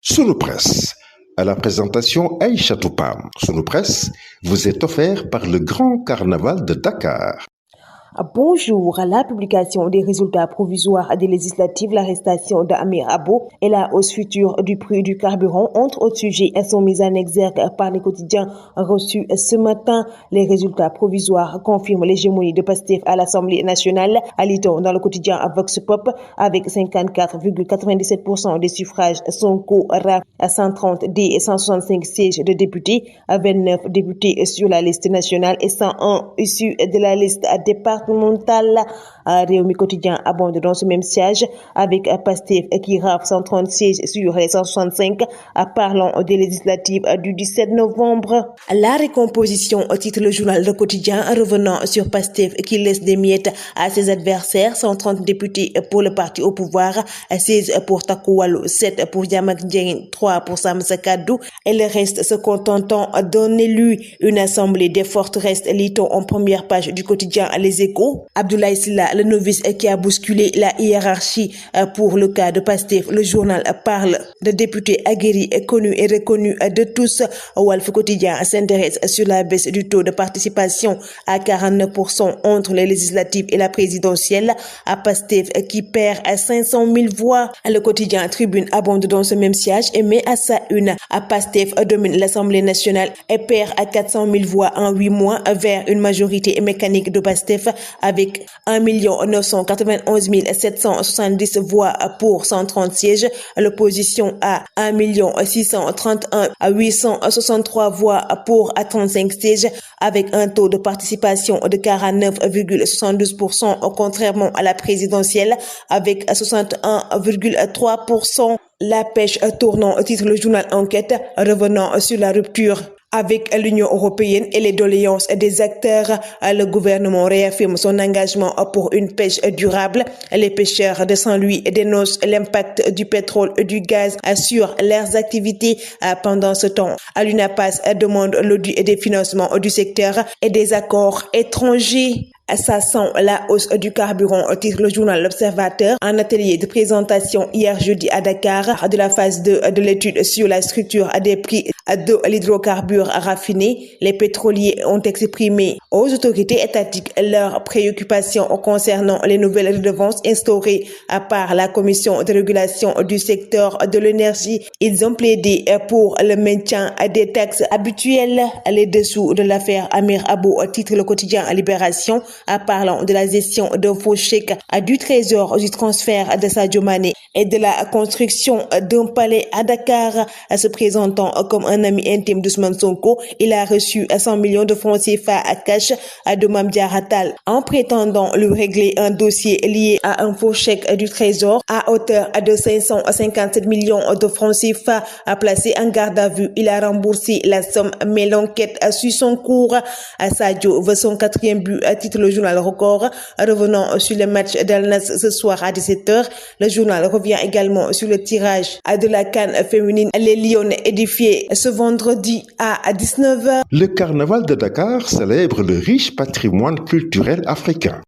Sunu Presse, à la présentation Aïcha Toupam. Sunu Presse vous est offert par le Grand Carnaval de Dakar. Bonjour. À la publication des résultats provisoires des législatives, l'arrestation d'Amir Abo et la hausse future du prix du carburant, entre autres sujets, sont mis en exergue par les quotidiens reçus ce matin. Les résultats provisoires confirment l'hégémonie de Pastef à l'Assemblée nationale, lit-on dans le quotidien Vox Pop, avec 54,97% des suffrages. Sonko à 130 des 165 sièges de députés, 29 députés sur la liste nationale et 101 issus de la liste départementale. Réumi Quotidien abonde dans ce même siège avec Pastef qui rafle 130 sièges sur les 165, parlant des législatives du 17 novembre. La récomposition, titre le journal Le Quotidien, revenant sur Pastef qui laisse des miettes à ses adversaires. 130 députés pour le parti au pouvoir, 16 pour Takku Wallu, 7 pour Diamack Ndiaye, 3 pour Sam Sa Kaddu et le reste se contentant d'un élu. Une assemblée des forteresses, lit-on en première page du quotidien Les Échos. Abdoulaye Sylla, le novice qui a bousculé la hiérarchie pour le cas de Pastef. Le journal parle de députés aguerris, connus et reconnus de tous. Walf Quotidien s'intéresse sur la baisse du taux de participation à 49% entre les législatives et la présidentielle. À Pastef qui perd à 500 000 voix. Le quotidien Tribune abonde dans ce même siège et met à sa une. À Pastef domine l'Assemblée nationale et perd à 400 000 voix en 8 mois vers une majorité mécanique de Pastef avec 1 991 770 voix pour 130 sièges. L'opposition a 1 631 863 voix pour 35 sièges avec un taux de participation de 49,72% contrairement à la présidentielle avec 61,3%. La pêche tournant, titre le journal Enquête, revenant sur la rupture avec l'Union européenne et les doléances des acteurs. Le gouvernement réaffirme son engagement pour une pêche durable. Les pêcheurs de Saint-Louis dénoncent l'impact du pétrole et du gaz sur leurs activités. Pendant ce temps, l'UNAPAS demande l'audit des financements du secteur et des accords étrangers. Ça sent la hausse du carburant, titre le journal L'Observateur. Un atelier de présentation hier jeudi à Dakar de la phase 2 de l'étude sur la structure des prix de l'hydrocarbure raffiné. Les pétroliers ont exprimé aux autorités étatiques leurs préoccupations concernant les nouvelles redevances instaurées par la Commission de régulation du secteur de l'énergie. Ils ont plaidé pour le maintien des taxes habituelles. Les dessous de l'affaire Amir Abo, titre le quotidien Libération, parlant de la gestion de faux chèques du trésor, du transfert de Sadio Mané et de la construction d'un palais à Dakar. Se présentant comme un ami intime d'Ousmane Sonko, il a reçu 100 millions de francs CFA à cash de Mame Diarra Tal en prétendant lui régler un dossier lié à un faux chèque du trésor à hauteur de 557 millions de francs CFA placé en garde à vue. Il a remboursé la somme, mais l'enquête suit son cours. Sadio veut son 4e but, titre le journal Record. Revenant sur le match d'Al Nassr ce soir à 17h, le journal revient également sur le tirage de la CAN féminine. Les Lyonnais édifiés ce vendredi à 19h. Le Carnaval de Dakar célèbre le riche patrimoine culturel africain.